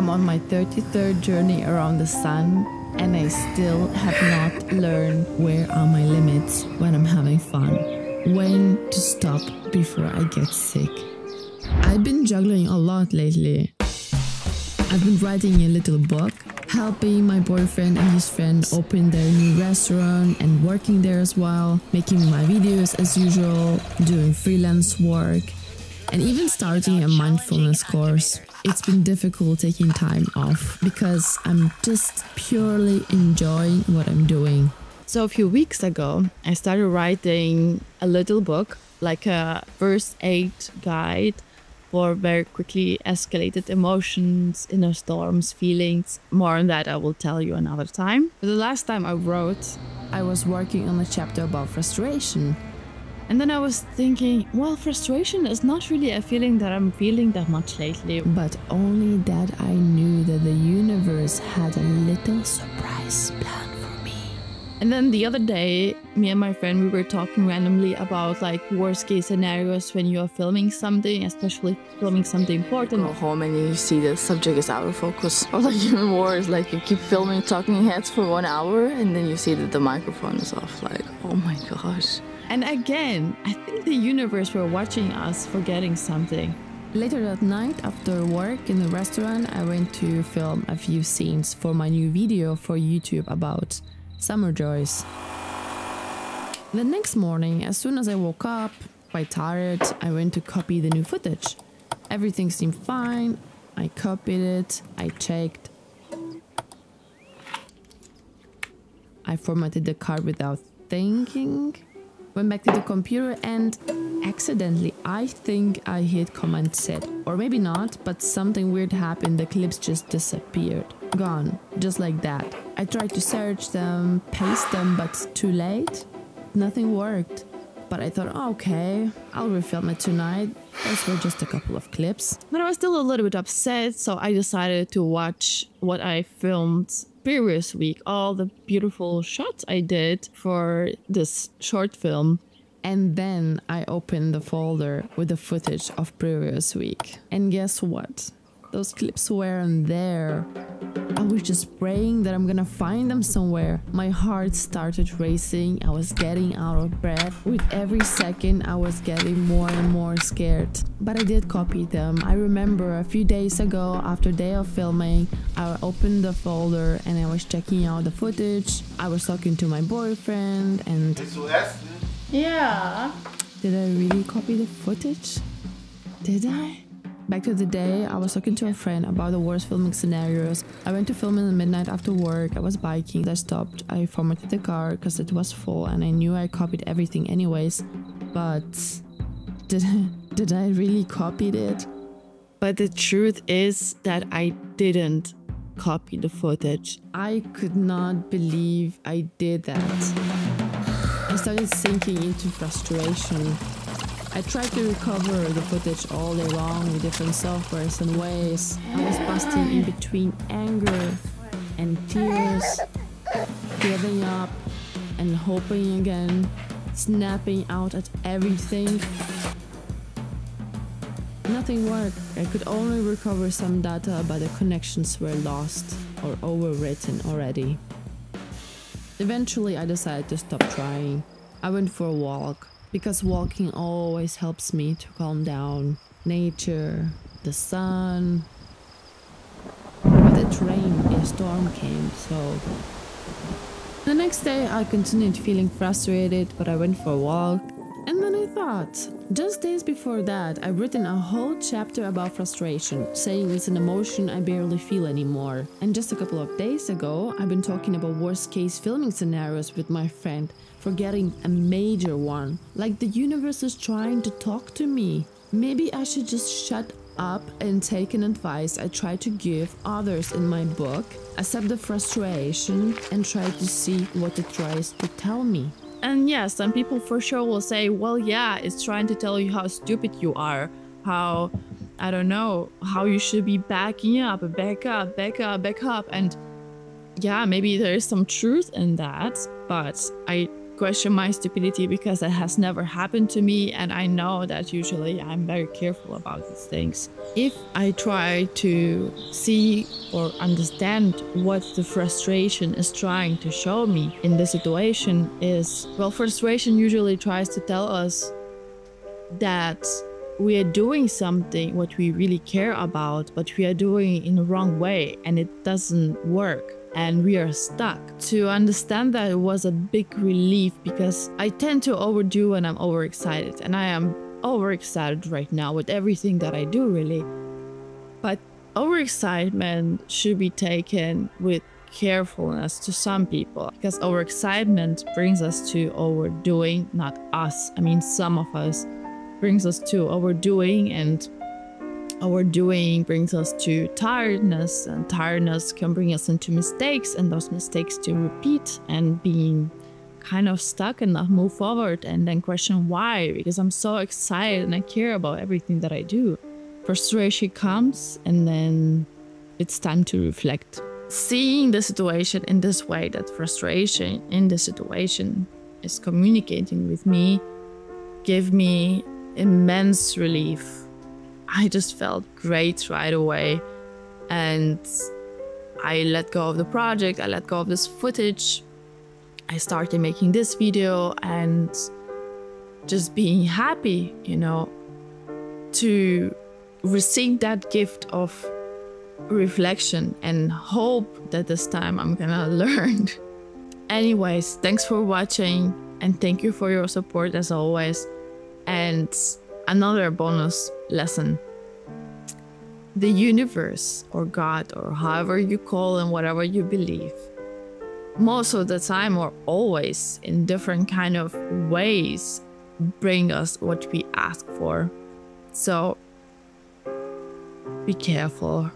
I'm on my 33rd journey around the sun, and I still have not learned where are my limits when I'm having fun. When to stop before I get sick. I've been juggling a lot lately. I've been writing a little book, helping my boyfriend and his friend open their new restaurant and working there as well, making my videos as usual, doing freelance work, and even starting a mindfulness course. It's been difficult taking time off because I'm just purely enjoying what I'm doing. So a few weeks ago, I started writing a little book, like a first aid guide for very quickly escalated emotions, inner storms, feelings. More on that I will tell you another time. But the last time I wrote, I was working on a chapter about frustration. And then I was thinking, well, frustration is not really a feeling that I'm feeling that much lately. But only that I knew that the universe had a little surprise plan. And then the other day, me and my friend, we were talking randomly about like worst case scenarios when you are filming something, especially filming something important. Go home and you see the subject is out of focus. Or like even worse, like you keep filming talking heads for 1 hour and then you see that the microphone is off. Like, oh my gosh. And again, I think the universe were watching us forgetting something. Later that night, after work in the restaurant, I went to film a few scenes for my new video for YouTube about summer joys. The next morning, as soon as I woke up, quite tired, I went to copy the new footage. Everything seemed fine. I copied it, I checked. I formatted the card without thinking. Went back to the computer and accidentally, I think I hit Command Z. Or maybe not, but something weird happened. The clips just disappeared. Gone, just like that. I tried to search them, paste them, but too late. Nothing worked. But I thought, oh, okay, I'll refilm it tonight. Those were just a couple of clips. But I was still a little bit upset, so I decided to watch what I filmed previous week, all the beautiful shots I did for this short film. And then I opened the folder with the footage of previous week. And guess what? Those clips weren't there. I was just praying that I'm gonna find them somewhere. My heart started racing. I was getting out of breath. With every second, I was getting more and more scared. But I did copy them. I remember a few days ago, after a day of filming, I opened the folder and I was checking out the footage. I was talking to my boyfriend and... Yeah. Did I really copy the footage? Did I? Back to the day, I was talking to a friend about the worst filming scenarios. I went to film in the midnight after work. I was biking. I stopped. I formatted the car because it was full and I knew I copied everything anyways. But did I really copy it? But the truth is that I didn't copy the footage. I could not believe I did that. I started sinking into frustration. I tried to recover the footage all day long with different softwares and ways. I was busting in between anger and tears, giving up and hoping again, snapping out at everything. Nothing worked. I could only recover some data, but the connections were lost or overwritten already. Eventually, I decided to stop trying. I went for a walk. Because walking always helps me to calm down. Nature, the sun. But it rained, a storm came, so... The next day I continued feeling frustrated, but I went for a walk. And then I thought, just days before that, I've written a whole chapter about frustration, saying it's an emotion I barely feel anymore. And just a couple of days ago, I've been talking about worst case filming scenarios with my friend, forgetting a major one. Like the universe is trying to talk to me. Maybe I should just shut up and take an advice I try to give others in my book, accept the frustration and try to see what it tries to tell me. And yeah, some people for sure will say, well, yeah, it's trying to tell you how stupid you are, how, I don't know, how you should be backing up, back up, back up, back up. And yeah, maybe there is some truth in that, but I question my stupidity because it has never happened to me, and I know that usually I'm very careful about these things. If I try to see or understand what the frustration is trying to show me in the situation is, well, frustration usually tries to tell us that we are doing something what we really care about, but we are doing it in the wrong way and it doesn't work and we are stuck. To understand that, it was a big relief because I tend to overdo when I'm overexcited, and I am overexcited right now with everything that I do, really. But overexcitement should be taken with carefulness to some people, because overexcitement brings us to overdoing, not us. I mean, some of us brings us to overdoing, and overdoing brings us to tiredness, and tiredness can bring us into mistakes, and those mistakes to repeat and being kind of stuck and not move forward, and then question why, because I'm so excited and I care about everything that I do. Frustration comes, and then it's time to reflect. Seeing the situation in this way, that frustration in the situation is communicating with me, gave me immense relief. I just felt great right away, and I let go of the project, I let go of this footage, I started making this video and just being happy, you know, to receive that gift of reflection and hope that this time I'm gonna learn. Anyways, thanks for watching and thank you for your support as always. And another bonus lesson. The universe or God or however you call and whatever you believe, most of the time or always in different kind of ways bring us what we ask for. So be careful.